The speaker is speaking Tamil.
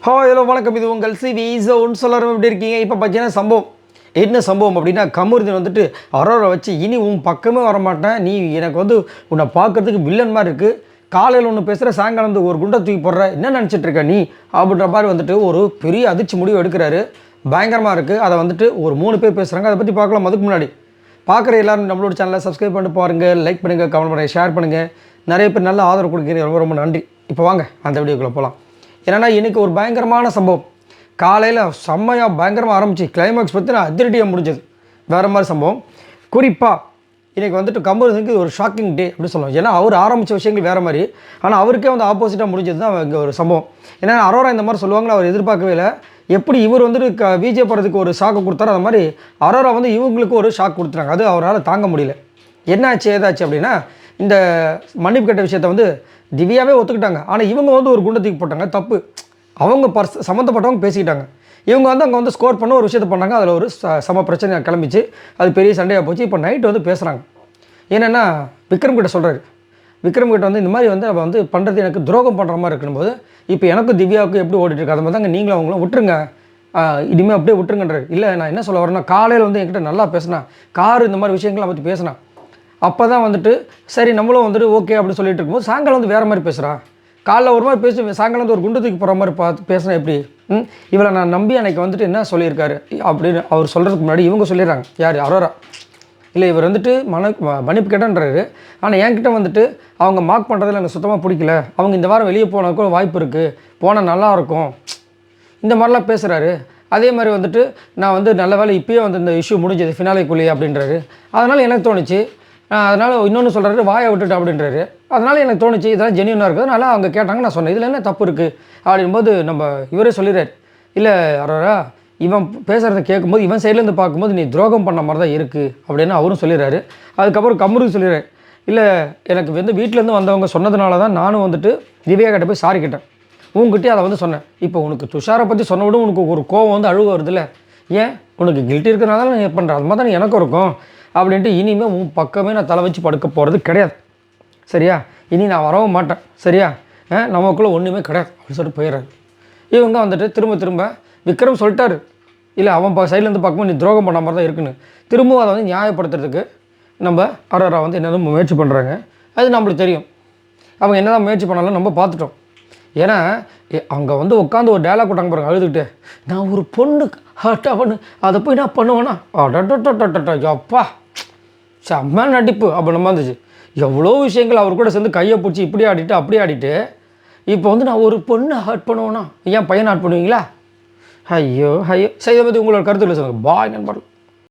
ஹலோ வணக்கம். இது உங்கள் சிவி ஜோன் சொல்லணும். எப்படி இருக்கீங்க? இப்போ பார்த்தீங்கன்னா என்ன சம்பவம் அப்படின்னா, கமருதீன் வந்துட்டு அரோரா வச்சு இனி உன் பக்கமே வரமாட்டேன், நீ எனக்கு வந்து உன்னை பார்க்குறதுக்கு வில்லன் மாதிரி இருக்குது, காலையில் ஒன்று பேசுகிற, சாயங்காலம் வந்து ஒரு குண்டை தூக்கி போடுற, என்ன நினச்சிட்டு இருக்க நீ அப்படின்ற மாதிரி வந்துட்டு ஒரு பெரிய அதிர்ச்சி முடிவு எடுக்கிறாரு. பயங்கரமாக இருக்குது. அதை வந்துட்டு ஒரு 3 பேர் பேசுகிறாங்க. அதை பற்றி பார்க்கலாம். அதுக்கு முன்னாடி பார்க்குற எல்லோரும் நம்மளோட சேனலை சப்ஸ்கிரைப் பண்ணிட்டு பாருங்கள், லைக் பண்ணுங்கள், கமெண்ட் பண்ணுங்கள், ஷேர் பண்ணுங்கள். நிறைய பேர் நல்ல ஆதரவு கொடுக்குறீங்க, ரொம்ப ரொம்ப நன்றி. இப்போ வாங்க அந்த வீடியோக்குள்ளே போகலாம். ஏன்னா இன்றைக்கி ஒரு பயங்கரமான சம்பவம். காலையில் செம்மையாக பயங்கரமாக ஆரம்பிச்சு கிளைமேக்ஸ் பற்றி நான் அதிரடியாக முடிஞ்சது. வேறு மாதிரி சம்பவம். குறிப்பாக இன்றைக்கி வந்துட்டு கமருதீனுக்கு ஒரு ஷாக்கிங் டே அப்படின்னு சொல்லுவோம். ஏன்னா அவர் ஆரம்பித்த விஷயங்கள் வேறு மாதிரி, ஆனால் அவருக்கே வந்து ஆப்போசிட்டாக முடிஞ்சது தான் இங்கே ஒரு சம்பவம். ஏன்னா அரோரா இந்த மாதிரி சொல்லுவாங்கன்னு அவர் எதிர்பார்க்கவே இல்லை. எப்படி இவர் வந்துட்டு விஜய் படத்துக்கு ஒரு ஷாக்கு கொடுத்தாரோ அது மாதிரி அரோரா வந்து இவங்களுக்கு ஒரு ஷாக் கொடுத்துட்டாங்க. அது அவரால் தாங்க முடியல. என்னாச்சு ஏதாச்சு அப்படின்னா, இந்த மன்னிப்பு கேட்ட விஷயத்தை வந்து திவ்யாவே ஒத்துக்கிட்டாங்க. ஆனால் இவங்க வந்து ஒரு குண்டை தூக்கி போட்டாங்க. தப்பு. அவங்க சம்மந்தப்பட்டவங்க பேசிக்கிட்டாங்க. இவங்க வந்து அங்கே வந்து ஸ்கோர் பண்ண ஒரு விஷயத்தை பண்ணாங்க. அதில் ஒரு சம பிரச்சனை கிளம்பிச்சு. அது பெரிய சண்டையாக போச்சு. இப்போ நைட்டு வந்து பேசுகிறாங்க. என்னென்னா விக்ரம் கிட்ட சொல்கிறாரு. விக்ரம் கிட்ட வந்து இந்த மாதிரி வந்து அவள் வந்து பண்ணுறது எனக்கு துரோகம் பண்ணுற மாதிரி இருக்கும்போது, இப்போ எனக்கும் திவ்யாவுக்கும் எப்படி ஓடிட்டுருக்கு, அதை மாதிரி தாங்க நீங்களும் அவங்களும் விட்டுருங்க, இனிமேல் அப்படியே விட்டுருங்கன்றாரு. இல்லை நான் என்ன சொல்ல வரேன்னா, காலையில் வந்து என்கிட்ட நல்லா பேசினா, கார் இந்த மாதிரி விஷயங்கள்லாம் பற்றி பேசினா, அப்போ தான் வந்துட்டு சரி நம்மளும் வந்துட்டு ஓகே அப்படின்னு சொல்லிட்டு இருக்கும்போது, சாயங்காலம் வந்து வேறு மாதிரி பேசுகிறான். காலைல ஒரு மாதிரி பேசி சாயங்காலம் வந்து ஒரு குண்டு தூக்கி போகிற மாதிரி பேசினா எப்படி? இவளை நான் நம்பி அன்றைக்கி வந்துட்டு என்ன சொல்லியிருக்காரு அப்படின்னு அவர் சொல்கிறதுக்கு முன்னாடி இவங்க சொல்லிடுறாங்க. யார்? அரோரா. இல்லை இவர் வந்துட்டு மன்னிப்பு கேட்டன்றாரு. ஆனால் என்கிட்ட வந்துட்டு அவங்க மார்க் பண்ணுறதுல எனக்கு சுத்தமாக பிடிக்கல, அவங்க இந்த வாரம் வெளியே போனதுக்கு வாய்ப்பு இருக்குது, போனால் நல்லாயிருக்கும், இந்த மாதிரிலாம் பேசுகிறாரு. அதே மாதிரி வந்துட்டு நான் வந்து நல்ல வேலை இப்போயே வந்து இந்த இஷ்யூ முடிஞ்சது ஃபினாலேக்குள்ளேயே அப்படின்றாரு. அதனால் எனக்கு தோணுச்சு. அதனால் இன்னொன்று சொல்கிறாரு, வாயை விட்டுட்டு அப்படின்றாரு. அதனால் எனக்கு தோணுச்சு இதெல்லாம் ஜென்யூனாக இருக்குது. அதனால் அவங்க கேட்டாங்க, நான் சொன்னேன் இதில் என்ன தப்பு இருக்குது அப்படின்போது நம்ம இவரே சொல்லிடுறாரு. இல்லை அரோரா, இவன் பேசுகிறத கேட்கும்போது இவன் சைட்லேருந்து பார்க்கும்போது நீ துரோகம் பண்ண மாதிரி தான் இருக்குது அப்படின்னு அவரும் சொல்லிடுறாரு. அதுக்கப்புறம் கமருக்கு சொல்லிடுறாரு, இல்லை எனக்கு வந்து வீட்டிலேருந்து வந்தவங்க சொன்னதுனால தான் நானும் வந்துட்டு திவ்யா கிட்ட போய் சாரி கேட்டேன், உங்ககிட்டே அதை வந்து சொன்னேன். இப்போ உனக்கு துஷாரை பற்றி சொன்ன விட உனக்கு ஒரு கோவம் வந்து அழுக வருதுல்ல, ஏன் உனக்கு கில்ட்டி இருக்கிறனால தான் நான் பண்ணுறேன், அது மாதிரி தான் எனக்கும் இருக்கும் அப்படின்ட்டு இனிமேல் உன் பக்கமே நான் தலை வச்சு படுக்க போகிறது கிடையாது, சரியா? இனி நான் வரவும் மாட்டேன், சரியா? நமக்குள்ளே ஒன்றுமே கிடையாது அப்படின்னு சொல்லிட்டு போயிடுறாரு. இவங்க வந்துட்டு திரும்ப விக்ரம் சொல்லிட்டாரு, இல்லை அவன் சைட்லேருந்து பார்க்கும்போது நீ துரோகம் பண்ண மாதிரி தான் இருக்குன்னு. திரும்பவும் அதை வந்து நியாயப்படுத்துறதுக்கு நம்ம அரோரா வந்து என்னென்ன முயற்சி பண்ணுறாங்க. அது நம்மளுக்கு தெரியும். அவங்க என்ன தான் முயற்சி பண்ணாலும் நம்ம பார்த்துட்டோம். ஏன்னா அங்கே வந்து உட்காந்து ஒரு டயலாக் போட்டாங்க பாருங்க, அழுதுகிட்டு, நான் ஒரு பொண்ணு ஹர்ட்டாக பண்ணு அதை போய் நான் பண்ணுவேன்னா அப்பா செம்ம நடிப்பு அப்போ நம்ம இருந்துச்சு. எவ்வளோ விஷயங்கள் அவர் கூட சேர்ந்து கையை பிடிச்சி இப்படி ஆடிட்டு அப்படி ஆடிட்டு, இப்போ வந்து நான் ஒரு பொண்ணை ஹர்ட் பண்ணுவேன்னா ஏன் பையனை ஹர்ட் பண்ணுவீங்களா? ஐயோ சரி, இதை பற்றி உங்களோட கருத்துக்களை சொல்லுங்கள். பாய் நண்பர்கள்.